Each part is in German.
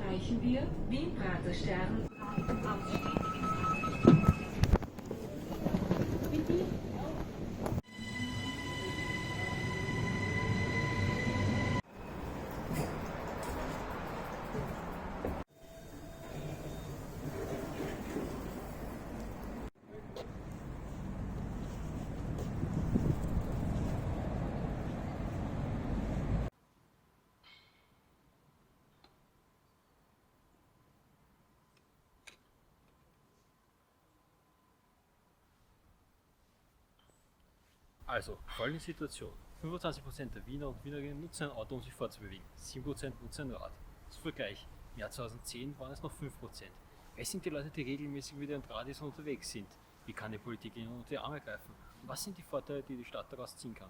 erreichen wir Wien-Praterstern. Also, folgende Situation. 25% der Wiener und Wienerinnen nutzen ein Auto, um sich fortzubewegen. 7% nutzen ein Rad. Zum Vergleich, im Jahr 2010 waren es noch 5%. Wer sind die Leute, die regelmäßig mit ihren Radis unterwegs sind? Wie kann die Politik ihnen unter die Arme greifen? Und was sind die Vorteile, die die Stadt daraus ziehen kann?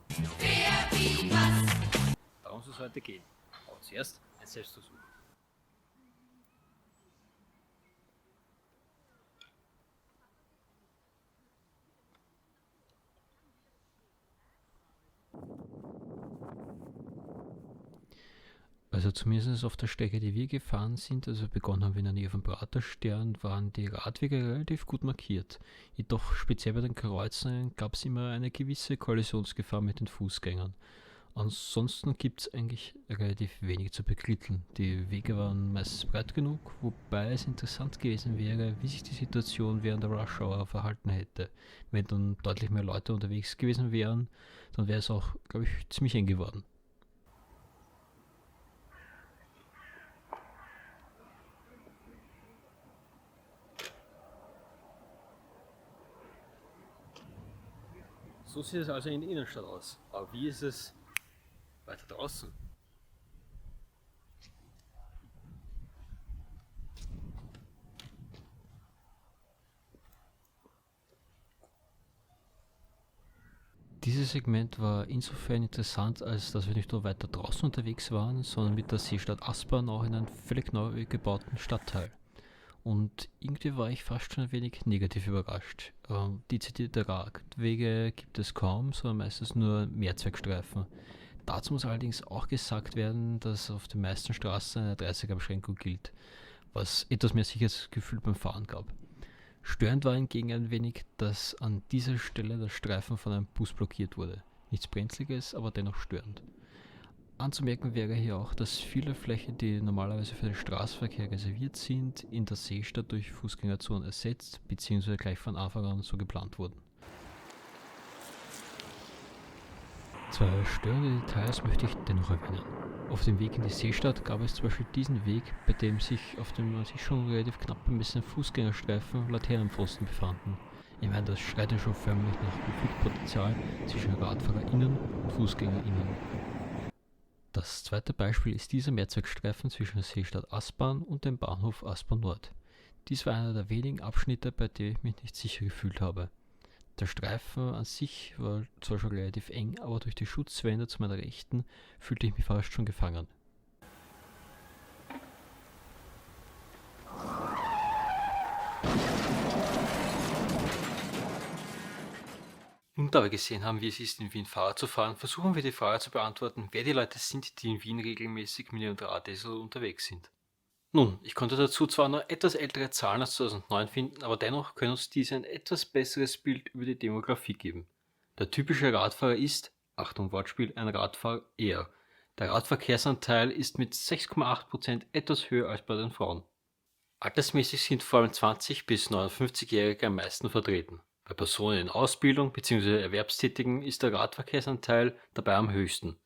Darum soll es heute gehen. Aber zuerst ein Selbstversuch. Also zumindest auf der Strecke, die wir gefahren sind, also begonnen haben wir in der Nähe vom Praterstern, waren die Radwege relativ gut markiert. Jedoch speziell bei den Kreuzungen gab es immer eine gewisse Kollisionsgefahr mit den Fußgängern. Ansonsten gibt es eigentlich relativ wenig zu bekritteln. Die Wege waren meistens breit genug, wobei es interessant gewesen wäre, wie sich die Situation während der Rush Hour verhalten hätte. Wenn dann deutlich mehr Leute unterwegs gewesen wären, dann wäre es auch, glaube ich, ziemlich eng geworden. So sieht es also in der Innenstadt aus. Aber wie ist es weiter draußen? Dieses Segment war insofern interessant, als dass wir nicht nur weiter draußen unterwegs waren, sondern mit der Seestadt Aspern auch in einem völlig neu gebauten Stadtteil. Und irgendwie war ich fast schon ein wenig negativ überrascht. Dezidierte Radwege gibt es kaum, sondern meistens nur Mehrzweckstreifen. Dazu muss allerdings auch gesagt werden, dass auf den meisten Straßen eine 30er-Beschränkung gilt, was etwas mehr Sicherheitsgefühl beim Fahren gab. Störend war hingegen ein wenig, dass an dieser Stelle der Streifen von einem Bus blockiert wurde. Nichts Brenzliges, aber dennoch störend. Anzumerken wäre hier auch, dass viele Flächen, die normalerweise für den Straßenverkehr reserviert sind, in der Seestadt durch Fußgängerzonen ersetzt bzw. gleich von Anfang an so geplant wurden. Zwei störende Details möchte ich dennoch erwähnen. Auf dem Weg in die Seestadt gab es zum Beispiel diesen Weg, bei dem sich auf dem an sich schon relativ knapp bemessenen Fußgängerstreifen Laternenpfosten befanden. Ich meine, das schreit ja schon förmlich nach Konfliktpotenzial zwischen RadfahrerInnen und FußgängerInnen. Das zweite Beispiel ist dieser Mehrzweckstreifen zwischen der Seestadt Aspern und dem Bahnhof Aspern Nord. Dies war einer der wenigen Abschnitte, bei denen ich mich nicht sicher gefühlt habe. Der Streifen an sich war zwar schon relativ eng, aber durch die Schutzwände zu meiner Rechten fühlte ich mich fast schon gefangen. Nun, da wir gesehen haben, wie es ist, in Wien Fahrrad zu fahren, versuchen wir die Frage zu beantworten, wer die Leute sind, die in Wien regelmäßig mit ihrem Drahtesel unterwegs sind. Nun, ich konnte dazu zwar nur etwas ältere Zahlen als 2009 finden, aber dennoch können uns diese ein etwas besseres Bild über die Demografie geben. Der typische Radfahrer ist, Achtung Wortspiel, ein Radfahrer eher. Der Radverkehrsanteil ist mit 6,8% etwas höher als bei den Frauen. Altersmäßig sind vor allem 20- bis 59-Jährige am meisten vertreten. Bei Personen in Ausbildung bzw. Erwerbstätigen ist der Radverkehrsanteil dabei am höchsten.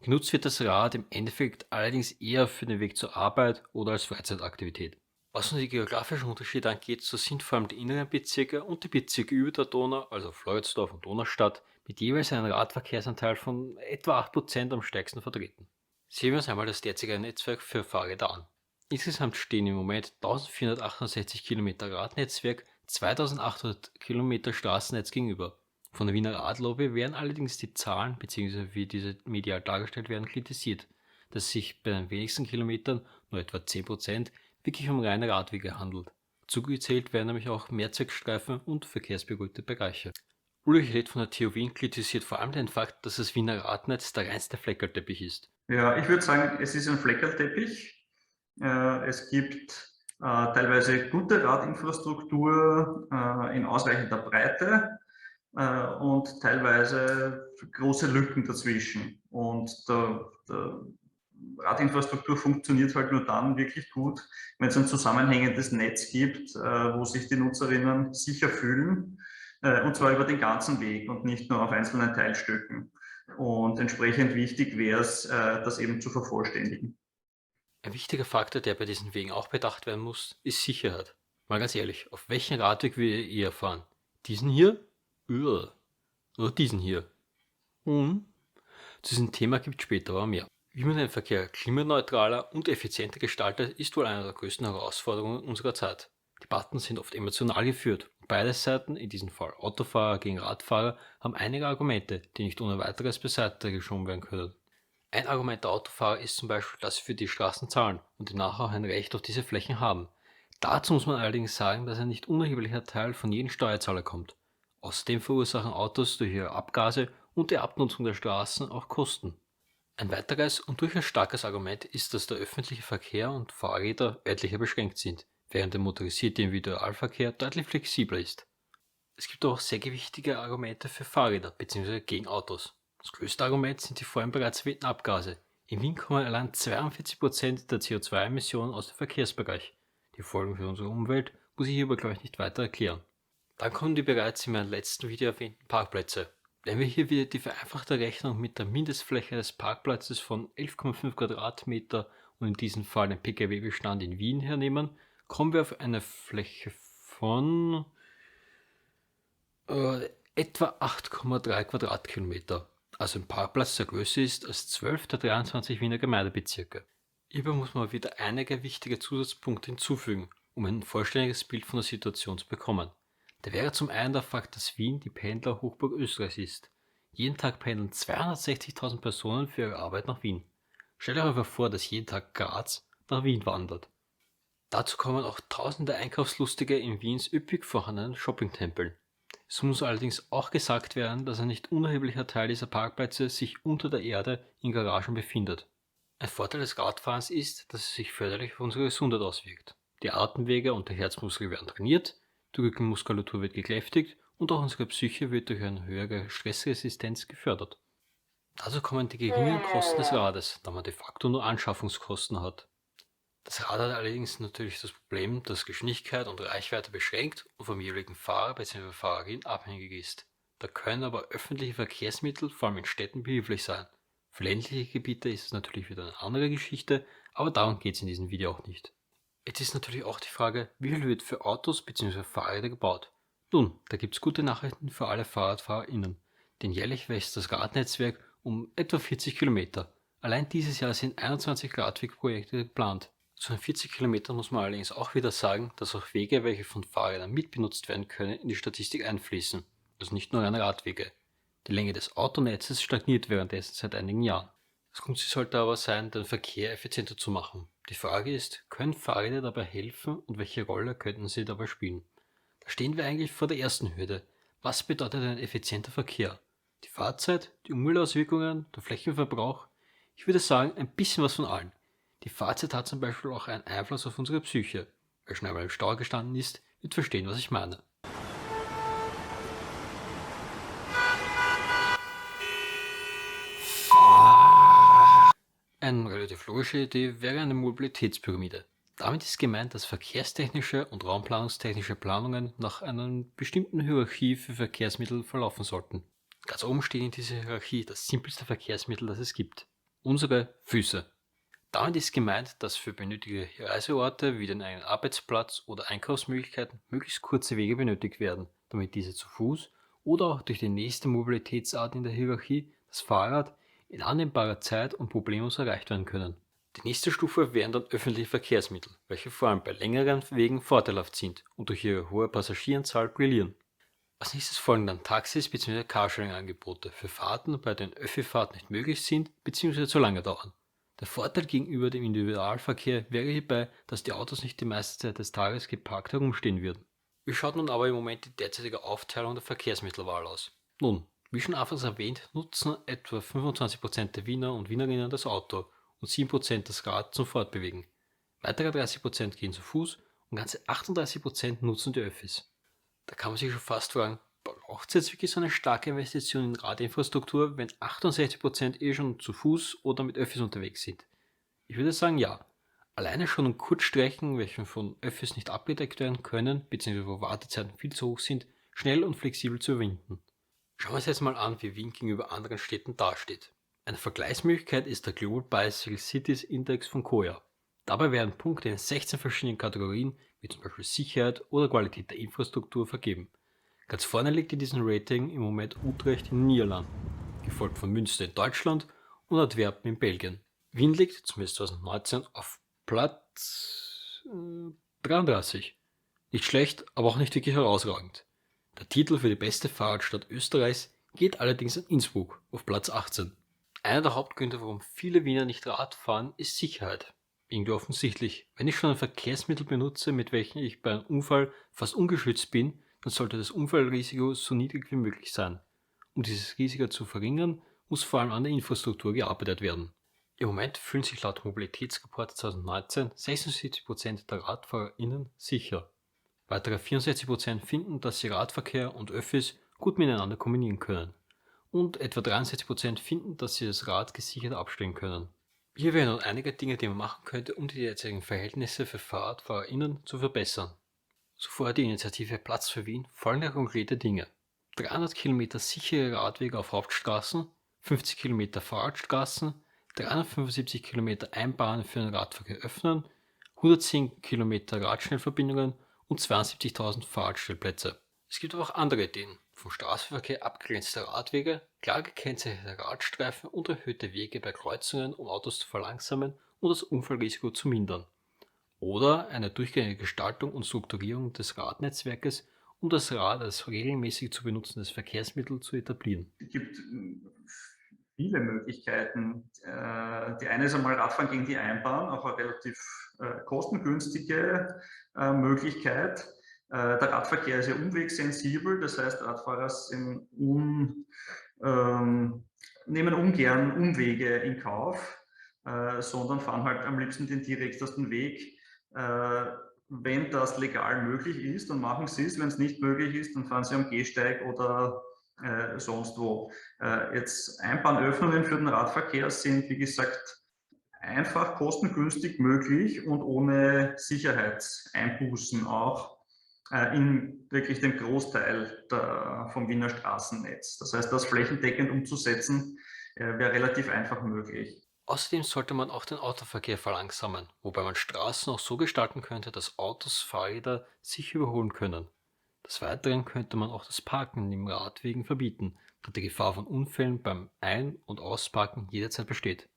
Genutzt wird das Rad im Endeffekt allerdings eher für den Weg zur Arbeit oder als Freizeitaktivität. Was nun die geografischen Unterschiede angeht, so sind vor allem die inneren Bezirke und die Bezirke über der Donau, also Floridsdorf und Donaustadt, mit jeweils einem Radverkehrsanteil von etwa 8% am stärksten vertreten. Sehen wir uns einmal das derzeitige Netzwerk für Fahrräder an. Insgesamt stehen im Moment 1468 Kilometer Radnetzwerk 2800 Kilometer Straßennetz gegenüber. Von der Wiener Radlobby werden allerdings die Zahlen bzw. wie diese medial dargestellt werden kritisiert, dass es sich bei den wenigsten Kilometern, nur etwa 10%, wirklich um reine Radwege handelt. Zugezählt werden nämlich auch Mehrzweckstreifen und verkehrsberuhigte Bereiche. Ulrich Reth von der TU Wien kritisiert vor allem den Fakt, dass das Wiener Radnetz der reinste Fleckerlteppich ist. Ja, ich würde sagen, es ist ein Fleckerlteppich. Es gibt teilweise gute Radinfrastruktur in ausreichender Breite und teilweise große Lücken dazwischen. Und der Radinfrastruktur funktioniert halt nur dann wirklich gut, wenn es ein zusammenhängendes Netz gibt, wo sich die Nutzerinnen sicher fühlen, und zwar über den ganzen Weg und nicht nur auf einzelnen Teilstücken. Und entsprechend wichtig wäre es, das eben zu vervollständigen. Ein wichtiger Faktor, der bei diesen Wegen auch bedacht werden muss, ist Sicherheit. Mal ganz ehrlich, auf welchen Radweg will ihr eher fahren? Diesen hier? Oder diesen hier? Zu diesem Thema gibt es später aber mehr. Wie man den Verkehr klimaneutraler und effizienter gestaltet, ist wohl eine der größten Herausforderungen unserer Zeit. Debatten sind oft emotional geführt. Beide Seiten, in diesem Fall Autofahrer gegen Radfahrer, haben einige Argumente, die nicht ohne weiteres beiseite geschoben werden können. Ein Argument der Autofahrer ist zum Beispiel, dass sie für die Straßen zahlen und demnach auch ein Recht auf diese Flächen haben. Dazu muss man allerdings sagen, dass ein nicht unerheblicher Teil von jedem Steuerzahler kommt. Außerdem verursachen Autos durch ihre Abgase und die Abnutzung der Straßen auch Kosten. Ein weiteres und durchaus starkes Argument ist, dass der öffentliche Verkehr und Fahrräder örtlicher beschränkt sind, während der motorisierte Individualverkehr deutlich flexibler ist. Es gibt auch sehr gewichtige Argumente für Fahrräder bzw. gegen Autos. Das größte Argument sind die vorhin bereits erwähnten Abgase. In Wien kommen allein 42% der CO2-Emissionen aus dem Verkehrsbereich. Die Folgen für unsere Umwelt muss ich hierbei, glaube ich, nicht weiter erklären. Dann kommen die bereits in meinem letzten Video erwähnten Parkplätze. Wenn wir hier wieder die vereinfachte Rechnung mit der Mindestfläche des Parkplatzes von 11,5 Quadratmeter und in diesem Fall den Pkw-Bestand in Wien hernehmen, kommen wir auf eine Fläche von etwa 8,3 Quadratkilometer, also ein Parkplatz, der größer ist als 12 der 23 Wiener Gemeindebezirke. Hierbei muss man wieder einige wichtige Zusatzpunkte hinzufügen, um ein vollständiges Bild von der Situation zu bekommen. Da wäre zum einen der Fakt, dass Wien die Pendler-Hochburg Österreichs ist. Jeden Tag pendeln 260.000 Personen für ihre Arbeit nach Wien. Stellt euch einfach vor, dass jeden Tag Graz nach Wien wandert. Dazu kommen auch tausende Einkaufslustige in Wiens üppig vorhandenen Shoppingtempeln. Es muss allerdings auch gesagt werden, dass ein nicht unerheblicher Teil dieser Parkplätze sich unter der Erde in Garagen befindet. Ein Vorteil des Radfahrens ist, dass es sich förderlich auf unsere Gesundheit auswirkt. Die Atemwege und der Herzmuskel werden trainiert, die Rückenmuskulatur wird gekräftigt und auch unsere Psyche wird durch eine höhere Stressresistenz gefördert. Dazu kommen die geringen Kosten des Rades, da man de facto nur Anschaffungskosten hat. Das Rad hat allerdings natürlich das Problem, dass Geschwindigkeit und Reichweite beschränkt und vom jeweiligen Fahrer bzw. Fahrerin abhängig ist. Da können aber öffentliche Verkehrsmittel vor allem in Städten behilflich sein. Für ländliche Gebiete ist es natürlich wieder eine andere Geschichte, aber darum geht es in diesem Video auch nicht. Jetzt ist natürlich auch die Frage, wie viel wird für Autos bzw. Fahrräder gebaut? Nun, da gibt es gute Nachrichten für alle FahrradfahrerInnen, denn jährlich wächst das Radnetzwerk um etwa 40 Kilometer. Allein dieses Jahr sind 21 Radwegprojekte geplant. Zu den 40 Kilometern muss man allerdings auch wieder sagen, dass auch Wege, welche von Fahrrädern mitbenutzt werden können, in die Statistik einfließen. Also nicht nur reine Radwege. Die Länge des Autonetzes stagniert währenddessen seit einigen Jahren. Das Grund sollte aber sein, den Verkehr effizienter zu machen. Die Frage ist, können Fahrräder dabei helfen und welche Rolle könnten sie dabei spielen? Da stehen wir eigentlich vor der ersten Hürde. Was bedeutet ein effizienter Verkehr? Die Fahrzeit, die Umweltauswirkungen, der Flächenverbrauch? Ich würde sagen, ein bisschen was von allen. Die Fahrzeit hat zum Beispiel auch einen Einfluss auf unsere Psyche. Wer schon einmal im Stau gestanden ist, wird verstehen, was ich meine. Eine relativ logische Idee wäre eine Mobilitätspyramide. Damit ist gemeint, dass verkehrstechnische und raumplanungstechnische Planungen nach einer bestimmten Hierarchie für Verkehrsmittel verlaufen sollten. Ganz oben steht in dieser Hierarchie das simpelste Verkehrsmittel, das es gibt. Unsere Füße. Damit ist gemeint, dass für benötigte Reiseorte wie den eigenen Arbeitsplatz oder Einkaufsmöglichkeiten möglichst kurze Wege benötigt werden, damit diese zu Fuß oder auch durch die nächste Mobilitätsart in der Hierarchie, das Fahrrad, in annehmbarer Zeit und problemlos erreicht werden können. Die nächste Stufe wären dann öffentliche Verkehrsmittel, welche vor allem bei längeren Wegen vorteilhaft sind und durch ihre hohe Passagieranzahl brillieren. Als nächstes folgen dann Taxis bzw. Carsharing-Angebote für Fahrten, bei denen Öffi-Fahrten nicht möglich sind bzw. zu lange dauern. Der Vorteil gegenüber dem Individualverkehr wäre hierbei, dass die Autos nicht die meiste Zeit des Tages geparkt herumstehen würden. Wie schaut nun aber im Moment die derzeitige Aufteilung der Verkehrsmittelwahl aus? Nun, wie schon anfangs erwähnt, nutzen etwa 25% der Wiener und Wienerinnen das Auto und 7% das Rad zum Fortbewegen. Weitere 30% gehen zu Fuß und ganze 38% nutzen die Öffis. Da kann man sich schon fast fragen, braucht es jetzt wirklich so eine starke Investition in Radinfrastruktur, wenn 68% eh schon zu Fuß oder mit Öffis unterwegs sind? Ich würde sagen ja. Alleine schon um Kurzstrecken, welche von Öffis nicht abgedeckt werden können, bzw. wo Wartezeiten viel zu hoch sind, schnell und flexibel zu überwinden. Schauen wir uns jetzt mal an, wie Wien gegenüber anderen Städten dasteht. Eine Vergleichsmöglichkeit ist der Global Bicycle Cities Index von Koya. Dabei werden Punkte in 16 verschiedenen Kategorien, wie zum Beispiel Sicherheit oder Qualität der Infrastruktur, vergeben. Ganz vorne liegt in diesem Rating im Moment Utrecht in den Niederlanden, gefolgt von Münster in Deutschland und Antwerpen in Belgien. Wien liegt, zumindest 2019, auf Platz 33. Nicht schlecht, aber auch nicht wirklich herausragend. Der Titel für die beste Fahrradstadt Österreichs geht allerdings an Innsbruck auf Platz 18. Einer der Hauptgründe, warum viele Wiener nicht Rad fahren, ist Sicherheit. Irgendwie offensichtlich. Wenn ich schon ein Verkehrsmittel benutze, mit welchem ich bei einem Unfall fast ungeschützt bin, dann sollte das Unfallrisiko so niedrig wie möglich sein. Um dieses Risiko zu verringern, muss vor allem an der Infrastruktur gearbeitet werden. Im Moment fühlen sich laut Mobilitätsreport 2019 76% der RadfahrerInnen sicher. Weitere 64% finden, dass sie Radverkehr und Öffis gut miteinander kombinieren können. Und etwa 63% finden, dass sie das Rad gesichert abstellen können. Hier wären nun einige Dinge, die man machen könnte, um die derzeitigen Verhältnisse für FahrradfahrerInnen zu verbessern. So fordert die Initiative Platz für Wien folgende konkrete Dinge: 300 Kilometer sichere Radwege auf Hauptstraßen, 50 Kilometer Fahrradstraßen, 375 Kilometer Einbahnen für den Radverkehr öffnen, 110 Kilometer Radschnellverbindungen und 72.000 Fahrradstellplätze. Es gibt aber auch andere Ideen: vom Straßenverkehr abgegrenzte Radwege, klar gekennzeichnete Radstreifen und erhöhte Wege bei Kreuzungen, um Autos zu verlangsamen und das Unfallrisiko zu mindern. Oder eine durchgängige Gestaltung und Strukturierung des Radnetzwerkes, um das Rad als regelmäßig zu benutzendes Verkehrsmittel zu etablieren. Es gibt viele Möglichkeiten. Die eine ist einmal Radfahren gegen die Einbahn, auch eine relativ kostengünstige Möglichkeit. Der Radverkehr ist ja umwegsensibel, das heißt, Radfahrer nehmen ungern Umwege in Kauf, sondern fahren halt am liebsten den direktesten Weg. Wenn das legal möglich ist, dann machen sie es. Wenn es nicht möglich ist, dann fahren sie am Gehsteig oder sonst wo. Jetzt Einbahnöffnungen für den Radverkehr sind, wie gesagt, einfach kostengünstig möglich und ohne Sicherheitseinbußen auch in wirklich dem Großteil vom Wiener Straßennetz. Das heißt, das flächendeckend umzusetzen, wäre relativ einfach möglich. Außerdem sollte man auch den Autoverkehr verlangsamen, wobei man Straßen auch so gestalten könnte, dass Autos, Fahrräder sich überholen können. Des Weiteren könnte man auch das Parken im Radwegen verbieten, da die Gefahr von Unfällen beim Ein- und Ausparken jederzeit besteht.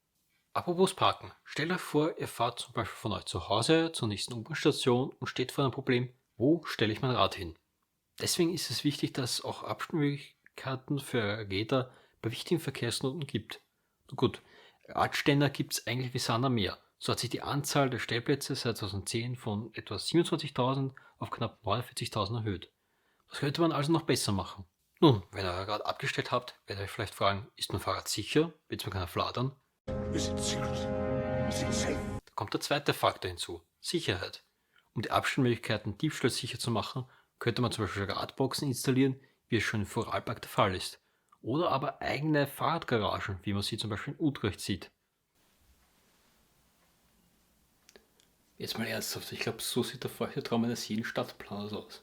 Apropos Parken, stellt euch vor, ihr fahrt zum Beispiel von euch zu Hause zur nächsten U-Bahn-Station und steht vor einem Problem: wo stelle ich mein Rad hin? Deswegen ist es wichtig, dass es auch Abstellmöglichkeiten für Räder bei wichtigen Verkehrsknoten gibt. Nun gut, Radständer gibt es eigentlich wie Sand am Meer. So hat sich die Anzahl der Stellplätze seit 2010 von etwa 27.000 auf knapp 49.000 erhöht. Was könnte man also noch besser machen? Nun, wenn ihr euer Rad abgestellt habt, werdet ihr euch vielleicht fragen, ist mein Fahrrad sicher? Wird es mir keiner fladern? Is it secret? Is it safe? Da kommt der zweite Faktor hinzu: Sicherheit. Um die Abstellmöglichkeiten diebstahlsicher zu machen, könnte man zum Beispiel Radboxen installieren, wie es schon im Vorarlberg der Fall ist. Oder aber eigene Fahrradgaragen, wie man sie zum Beispiel in Utrecht sieht. Jetzt mal ernsthaft, ich glaube, so sieht der feuchte Traum eines jeden Stadtplaners aus.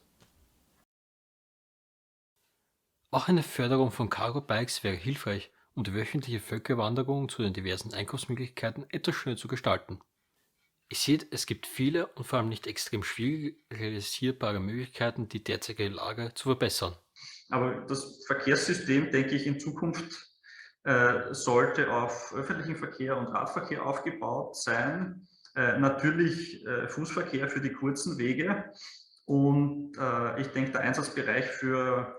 Auch eine Förderung von Cargo-Bikes wäre hilfreich, um die wöchentliche Völkerwanderung zu den diversen Einkaufsmöglichkeiten etwas schöner zu gestalten. Ihr seht, es gibt viele und vor allem nicht extrem schwierig realisierbare Möglichkeiten, die derzeitige Lage zu verbessern. Aber das Verkehrssystem, denke ich, in Zukunft sollte auf öffentlichen Verkehr und Radverkehr aufgebaut sein. Natürlich Fußverkehr für die kurzen Wege. Und ich denke, der Einsatzbereich für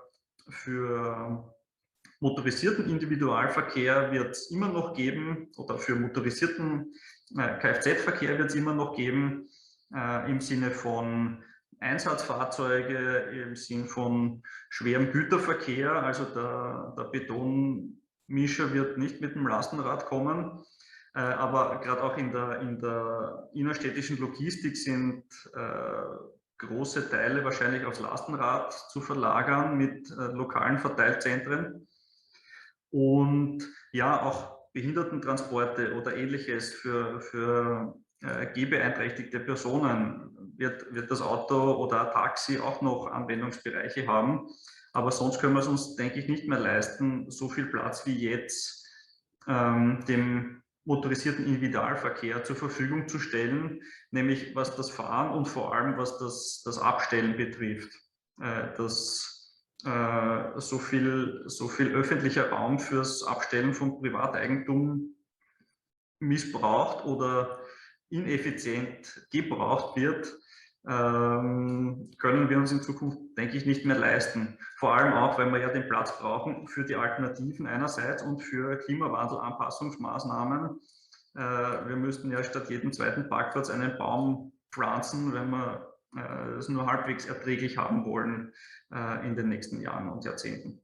motorisierten Individualverkehr wird es immer noch geben, oder für motorisierten Kfz-Verkehr wird es immer noch geben, im Sinne von Einsatzfahrzeuge, im Sinn von schwerem Güterverkehr. Also der Betonmischer wird nicht mit dem Lastenrad kommen. Aber gerade auch in der innerstädtischen Logistik sind große Teile wahrscheinlich aufs Lastenrad zu verlagern mit lokalen Verteilzentren. Und ja, auch Behindertentransporte oder ähnliches für gehbeeinträchtigte Personen wird das Auto oder ein Taxi auch noch Anwendungsbereiche haben. Aber sonst können wir es uns, denke ich, nicht mehr leisten, so viel Platz wie jetzt dem motorisierten Individualverkehr zur Verfügung zu stellen, nämlich was das Fahren und vor allem was das Abstellen betrifft. Dass so viel öffentlicher Raum fürs Abstellen von Privateigentum missbraucht oder ineffizient gebraucht wird, können wir uns in Zukunft, denke ich, nicht mehr leisten. Vor allem auch, weil wir ja den Platz brauchen für die Alternativen einerseits und für Klimawandelanpassungsmaßnahmen. Wir müssten ja statt jedem zweiten Parkplatz einen Baum pflanzen, wenn wir es nur halbwegs erträglich haben wollen in den nächsten Jahren und Jahrzehnten.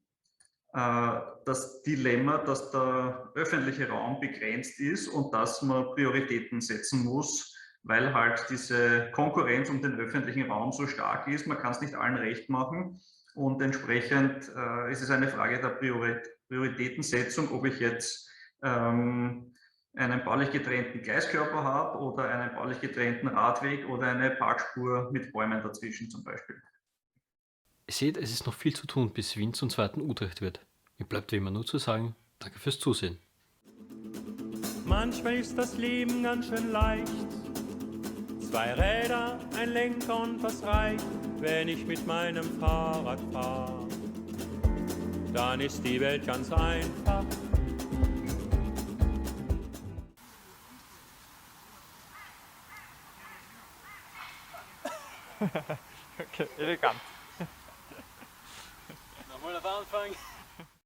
Das Dilemma, dass der öffentliche Raum begrenzt ist und dass man Prioritäten setzen muss, weil halt diese Konkurrenz um den öffentlichen Raum so stark ist. Man kann es nicht allen recht machen und entsprechend ist es eine Frage der Prioritätensetzung, ob ich jetzt einen baulich getrennten Gleiskörper habe oder einen baulich getrennten Radweg oder eine Parkspur mit Bäumen dazwischen zum Beispiel. Ihr seht, es ist noch viel zu tun, bis Wien zum zweiten Utrecht wird. Mir bleibt wie immer nur zu sagen, danke fürs Zusehen. Manchmal ist das Leben ganz schön leicht. 2 Räder, ein Lenker und was reicht, wenn ich mit meinem Fahrrad fahre. Dann ist die Welt ganz einfach. Okay, elegant. Nochmal auf Anfang.